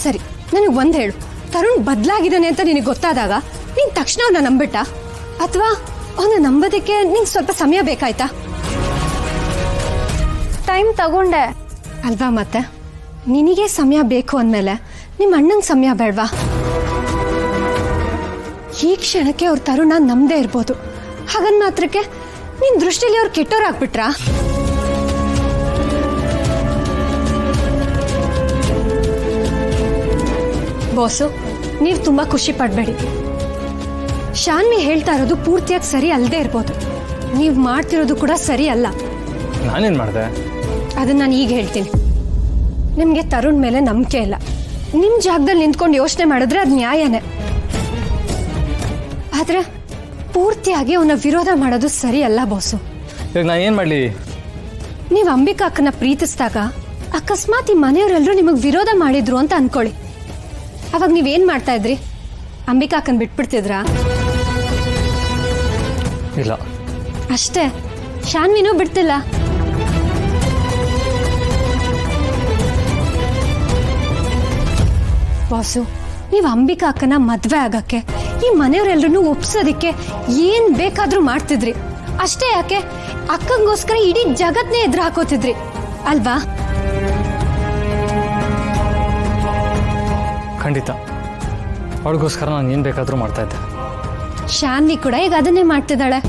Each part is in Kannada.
ಸರಿ, ನನಗೆ ಒಂದು ಹೇಳು, ತರುಣ್ ಬದಲಾಗಿದ್ದಾನೆ ಅಂತ ನಿನಗೆ ಗೊತ್ತಾದಾಗ ನೀನು ತಕ್ಷಣ ಅವನ್ನ ನಂಬಿಟ್ಟ, ಅಥವಾ ಅವನ್ನ ನಂಬೋದಕ್ಕೆ ನಿಂಗೆ ಸ್ವಲ್ಪ ಸಮಯ ಬೇಕಾಯ್ತಾ? ಟೈಮ್ ತಗೊಂಡೆ ಅಲ್ವಾ. ಮತ್ತೆ ನಿನಗೆ ಸಮಯ ಬೇಕು ಅಂದಮೇಲೆ ನಿಮ್ಮ ಅಣ್ಣಂಗೆ ಸಮಯ ಬೇಡವಾ? ಈ ಕ್ಷಣಕ್ಕೆ ಅವ್ರ ತರುಣ ನಮ್ದೇ ಇರ್ಬೋದು, ಹಾಗನ್ ಮಾತ್ರಕ್ಕೆ ನಿನ್ ದೃಷ್ಟಿಲಿ ಅವ್ರು ಕೆಟ್ಟೋರಾಗ್ಬಿಟ್ರಾ? ಬಾಸು, ನೀವು ತುಂಬಾ ಖುಷಿ ಪಡ್ಬೇಡಿ. ಶಾನ್ವಿ ಹೇಳ್ತಾ ಇರೋದು ಪೂರ್ತಿಯಾಗಿ ಸರಿ ಅಲ್ಲದೆ ಇರ್ಬೋದು, ನೀವು ಮಾಡ್ತಿರೋದು ಕೂಡ ಸರಿ ಅಲ್ಲ. ನಾನೇನು ಮಾಡಿದೆ? ಅದನ್ನ ನಾನು ಈಗ ಹೇಳ್ತೀನಿ. ನಿಮಗೆ ತರುಣ್ ಮೇಲೆ ನಂಬಿಕೆ ಇಲ್ಲ. ನಿಮ್ಮ ಜಾಗದಲ್ಲಿ ನಿಂತ್ಕೊಂಡು ಯೋಚನೆ ಮಾಡಿದ್ರೆ ಅದು ನ್ಯಾಯನೇ. ಆದ್ರೆ ಪೂರ್ತಿಯಾಗಿ ಅವನ ವಿರೋಧ ಮಾಡೋದು ಸರಿ ಅಲ್ಲ ಬಾಸು. ಇವಾಗ ನಾನು ಏನು ಮಾಡಲಿ? ನೀವು ಅಂಬಿಕಾ ಅಕ್ಕನ ಪ್ರೀತಿಸಿದಾಗ ಅಕಸ್ಮಾತ್ ಈ ಮನೆಯವರೆಲ್ಲರೂ ನಿಮಗೆ ವಿರೋಧ ಮಾಡಿದ್ರು ಅಂತ ಅನ್ಕೊಳ್ಳಿ, ಅವಾಗ ನೀವೇನ್ ಮಾಡ್ತಾ ಇದ್ರಿ? ಅಂಬಿಕಾ ಅಕ್ಕನ ಬಿಟ್ಬಿಡ್ತಿದ್ರಾ? ಇಲ್ಲ. ಅಷ್ಟೇ, ಶಾನ್ವಿನೂ ಬಿಡ್ತಿಲ್ಲ. ಬಾಸು, ನೀವು ಅಂಬಿಕಾ ಅಕ್ಕನ ಮದ್ವೆ ಆಗಕ್ಕೆ, ಈ ಮನೆಯವರೆಲ್ಲರೂ ಒಪ್ಸೋದಿಕ್ಕೆ ಏನ್ ಬೇಕಾದ್ರೂ ಮಾಡ್ತಿದ್ರಿ. ಅಷ್ಟೇ ಯಾಕೆ, ಅಕ್ಕಂಗೋಸ್ಕರ ಇಡೀ ಜಗತ್ನೇ ಎದುರು ಹಾಕೋತಿದ್ರಿ ಅಲ್ವಾ? ಖಂಡಿತ, ಅವಳಿಗೋಸ್ಕರ ನಾನು ಏನು ಬೇಕಾದರೂ ಮಾಡ್ತಾ ಇದ್ದೆ. ಶಾನ್ವಿ ಕೂಡ ಈಗ ಅದನ್ನೇ ಮಾಡ್ತಿದ್ದಾಳೆ.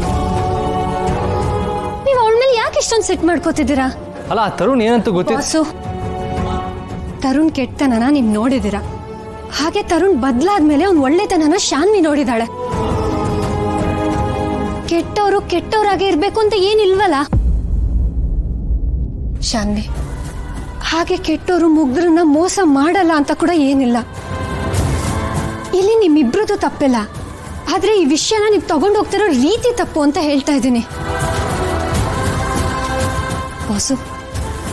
ನೀವು ಅವಳ ಮೇಲೆ ಯಾಕೆ ಇಷ್ಟೊಂದು ಸಿಟ್ ಮಾಡ್ಕೋತಿದ್ದೀರಾ? ಅಲ್ಲ, ಆ ತರುಣ್ ಏನಂತ ಗೊತ್ತಿಲ್ಲ. ಬಾಸು, ತರುಣ್ ಕೆಟ್ಟತನನ ನೀವು ನೋಡಿದ್ದೀರಾ, ಹಾಗೆ ತರುಣ್ ಬದಲಾದ್ಮೇಲೆ ಅವ್ನು ಒಳ್ಳೆತನನ ಶಾನ್ವಿ ನೋಡಿದಾಳೆ. ಕೆಟ್ಟವರು ಕೆಟ್ಟವರಾಗೆ ಇರ್ಬೇಕು ಅಂತ ಏನಿಲ್ವಲ್ಲ ಶಾನ್ವಿ. ಹಾಗೆ ಕೆಟ್ಟವರು ಮುಗ್ಧರನ್ನ ಮೋಸ ಮಾಡಲ್ಲ ಅಂತ ಕೂಡ ಏನಿಲ್ಲ. ಇಲ್ಲಿ ನಿಮ್ಮಿಬ್ರದ್ದು ತಪ್ಪಿಲ್ಲ, ಆದ್ರೆ ಈ ವಿಷಯನ ನೀವು ತಗೊಂಡು ಹೋಗ್ತಿರೋ ರೀತಿ ತಪ್ಪು ಅಂತ ಹೇಳ್ತಾ ಇದ್ದೀನಿ. ಬಾಸು,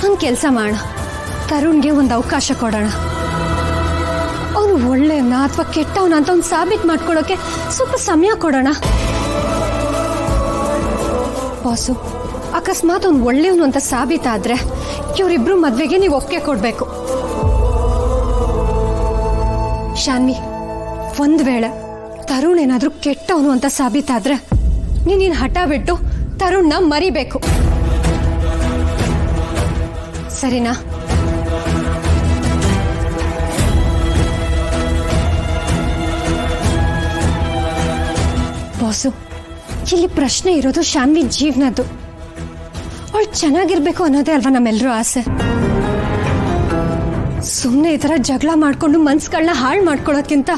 ಒಂದು ಕೆಲಸ ಮಾಡೋಣ, ತರುಣ್ಗೆ ಒಂದು ಅವಕಾಶ ಕೊಡೋಣ. ಅವನು ಒಳ್ಳೆಯವನ ಅಥವಾ ಕೆಟ್ಟವನ ಅಂತ ಒಂದು ಸಾಬೀತು ಮಾಡ್ಕೊಳ್ಳೋಕೆ ಸ್ವಲ್ಪ ಸಮಯ ಕೊಡೋಣ. ಬಾಸು, ಅಕಸ್ಮಾತ್ ಅವ್ನು ಒಳ್ಳೆಯವನು ಅಂತ ಸಾಬೀತಾದ್ರೆ ಇವರಿಬ್ರು ಮದ್ವೆಗೆ ನೀವು ಒಪ್ಪಿಗೆ ಕೊಡ್ಬೇಕು. ಶಾನ್ವಿ, ಒಂದ್ ವೇಳೆ ತರುಣ್ ಏನಾದ್ರೂ ಕೆಟ್ಟವನು ಅಂತ ಸಾಬೀತಾದ್ರೆ ನೀನ್ ಹಠ ಬಿಟ್ಟು ತರುಣ್ನ ಮರಿಬೇಕು, ಸರಿನಾ? ಬಾಸು, ಇಲ್ಲಿ ಪ್ರಶ್ನೆ ಇರೋದು ಶಾನ್ವಿ ಜೀವನದ್ದು. ಅವಳು ಚೆನ್ನಾಗಿರ್ಬೇಕು ಅನ್ನೋದೇ ಅಲ್ವಾ ನಮ್ಮೆಲ್ಲರೂ ಆಸೆ. ಸುಮ್ಮನೆ ಈ ಥರ ಜಗಳ ಮಾಡ್ಕೊಂಡು ಮನ್ಸುಗಳನ್ನ ಹಾಳು ಮಾಡ್ಕೊಳ್ಳೋಕ್ಕಿಂತ